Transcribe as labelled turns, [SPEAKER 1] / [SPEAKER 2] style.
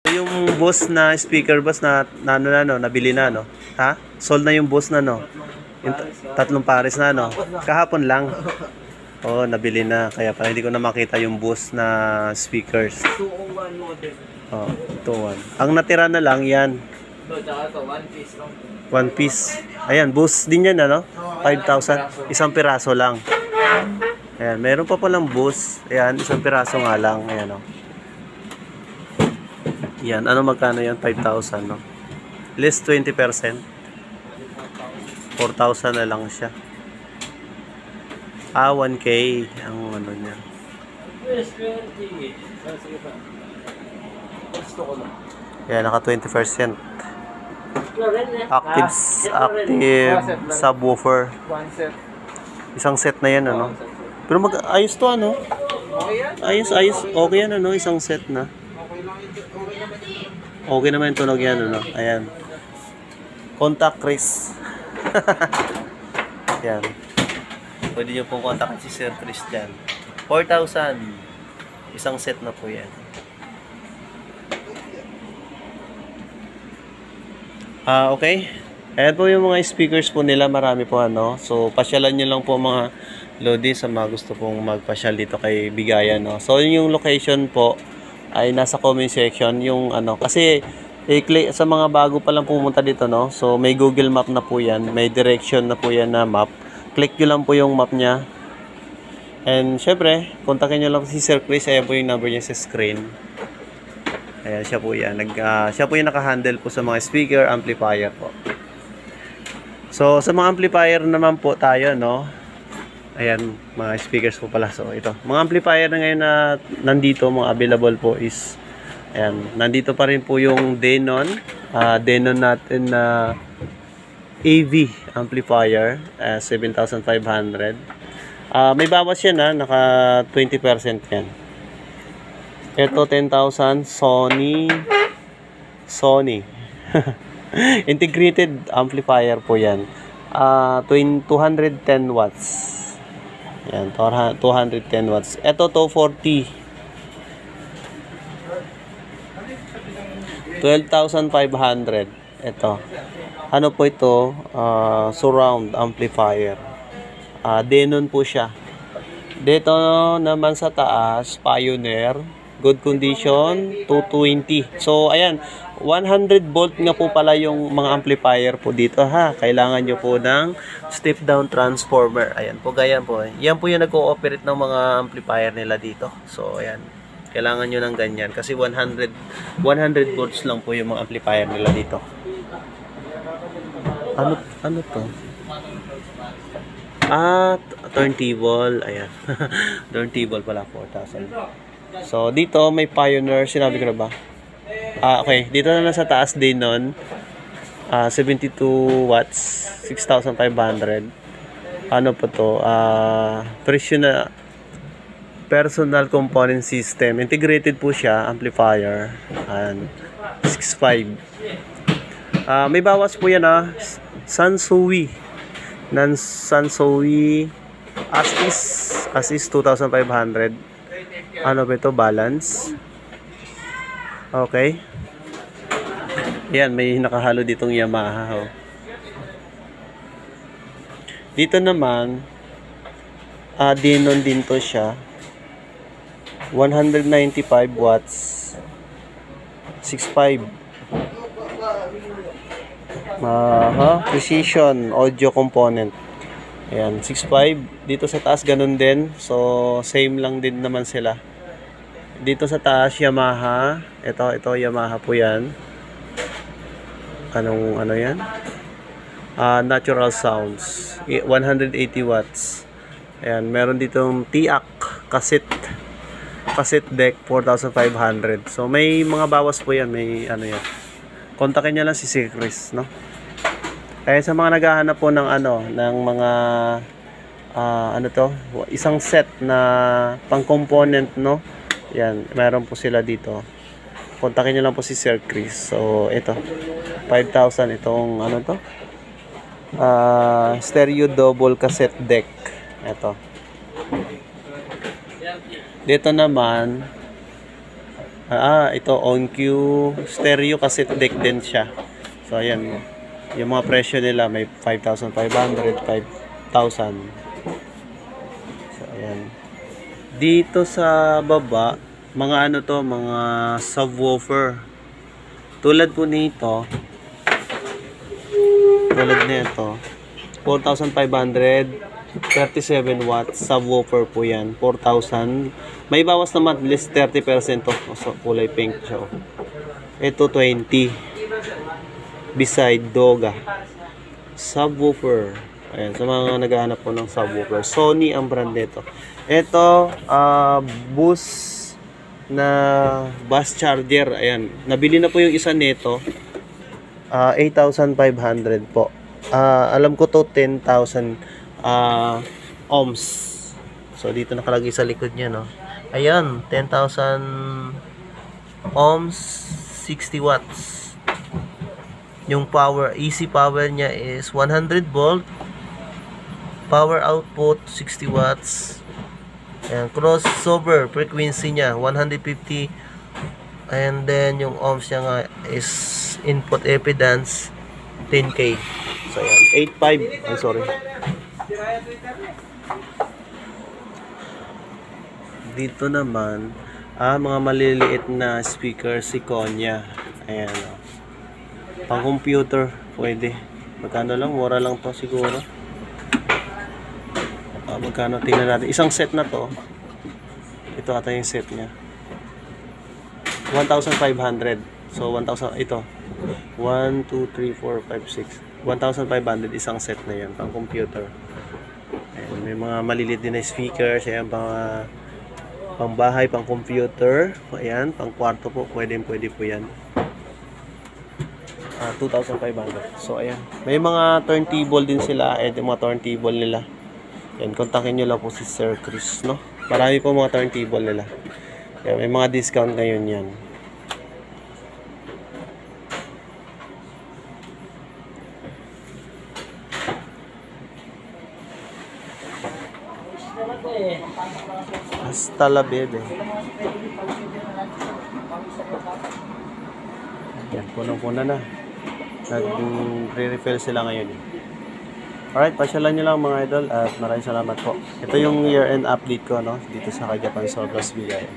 [SPEAKER 1] Yung boss na speaker boss na ano na no, nabili na no. Ha? Sold na yung boss na no. Yung tatlong pares na no. Kahapon lang. Oh, nabili na kaya pala hindi ko na makita yung boss na speakers.
[SPEAKER 2] 201 model.
[SPEAKER 1] Oh, 201. Ang natira na lang yan.
[SPEAKER 2] Tsaka ito, one piece lang.
[SPEAKER 1] One piece. Ayan, boss din yan ano. 5,000. Isang piraso lang. Ayan, meron pa palang boss. Ayan, isang piraso nga lang. Ayan oh. Yan, ano magkano yan? 5,000 no? Less 20%. 4,000 na lang siya. 1K ang ano niya. Yan, naka 20%. Active subwoofer. Isang set na yan ano. Pero ayos to ano. Ayos. Okay yan ano, isang set na. Okay naman yung tunog yan, ano? Ayan. Contact Chris. Yan. Pwede nyo pong kontakin si Sir Chris dyan. 4,000. Isang set na po yan. Okay. Ayan po yung mga speakers po nila. Marami po ano. So, pasyalan nyo lang po mga Lodi sa mga gusto pong magpasyal dito kay Bigayan, no? So, yung location po ay nasa comment section yung ano kasi i-click sa mga bago pa lang pumunta dito no, so may Google Map na po yan, may direction na po yan na map, click nyo lang po yung map nya and syempre kontakin nyo lang si Sir Chris. Ayan po yung number niya sa screen. Ayan siya po yan, siya po yung naka-handle po sa mga speaker, amplifier po. So sa mga amplifier naman po tayo no. Ayan, mga speakers po pala. So, ito. Mga amplifier na ngayon na nandito, mga available po is, ayan, nandito pa rin po yung Denon. Denon natin na AV amplifier, 7,500. May bawas yan ha, naka 20% yan. Ito, 10,000, Sony. Integrated amplifier po yan. 210 watts. Yan, 210 watts. Ito, 240. 12,500. Ito. Ano po ito? Surround amplifier. Denon po siya. Dito naman sa taas, Pioneer. Good condition, 220. So, ayan. 100 volt nga po pala yung mga amplifier po dito ha. Kailangan nyo po ng step down transformer. Ayan po, ganyan po. Yan po yung nag-ooperate ng mga amplifier nila dito. So, ayan. Kailangan nyo ng ganyan. Kasi 100 volts lang po yung mga amplifier nila dito. Ano to? Turntable. Ayan. Turntable pala, 4,000. So, dito may Pioneer. Sinabi ko na ba? Okay. Dito na sa taas din nun. 72 watts. 6,500. Ano po to? Presyo na personal component system. Integrated po siya. Amplifier. 6.5. May bawas po yan Sansui. Sansui. As is 2,500. Ano ba ito? Balance. Okay. Yan, may nakahalo ditong Yamaha. Dito naman, Denon din to siya. 195 watts. 6.5. Precision audio component. Ayan, 6.5. Dito sa taas ganun din. So, same lang din naman sila. Dito sa taas, Yamaha. Ito Yamaha po yan. Ano yan? Natural Sounds. 180 watts. Ayan, meron ditong TIAC cassette deck, 4,500. So, may mga bawas po yan. May ano yan. Kontakin niya lang si Sir Chris, no? Kaya sa mga naghahanap po ng ng mga isang set na pang-component, no? Yan, meron po sila dito. Kontakin niyo lang po si Sir Chris. So, ito. 5,000 itong stereo double cassette deck. Ito. Dito naman Ito on-cue stereo cassette deck din siya. So ayan, yung mga presyo nila may 5,500, 5,000. So ayan. Dito sa baba, mga ano to, mga subwoofer. Tulad po nito, tulad nito, 4,500, 37 watts subwoofer po yan, 4,000. May bawas naman, at least 30% to. So, kulay pink siya. Ito 20. Beside Doga. Subwoofer. Ayan, sa mga naghahanap po ng subwoofer. Sony ang brand nito. Ito, boost na bus charger. Ayan, nabili na po yung isa nito. 8,500 po. Alam ko to 10,000 ohms. So dito nakalagay sa likod niya, no. Ayan, 10,000 ohms, 60 watts. Yung power, AC power niya is 100 volt. Power output 60 watts. Ayan, crossover frequency niya 150. And then yung ohms niya nga is input impedance 10K. So ayan, 8.5. I'm sorry. Dito naman, mga maliliit na speaker si Konya. Ayan, pang computer, pwede. Magkano lang? Mura lang to siguro. Magkano? Tingnan natin. Isang set na to. Ito ata yung set niya. 1,500. So, 1,000. Ito. 1, 2, 3, 4, 5, 6. 1,500 isang set na yan. Pang computer. Ayan, may mga maliliit din na speakers. Ayan, pang bahay, pang computer. Ayan, pang kwarto po. Pwede po yan. 2,500. So, ayan. May mga turntable din sila. Yung mga turntable nila. Ayan, kontakin nyo lang po si Sir Chris, no? Marami po mga turntable nila. Ayan, may mga discount ngayon yan. Hasta la bebe. Yan, punong-puna na. Nag-re-refill sila ngayon. Alright, pasyalan nyo lang mga idol at maraming salamat po. Ito yung year-end update ko, no? Dito sa Japan Surplus Bigay.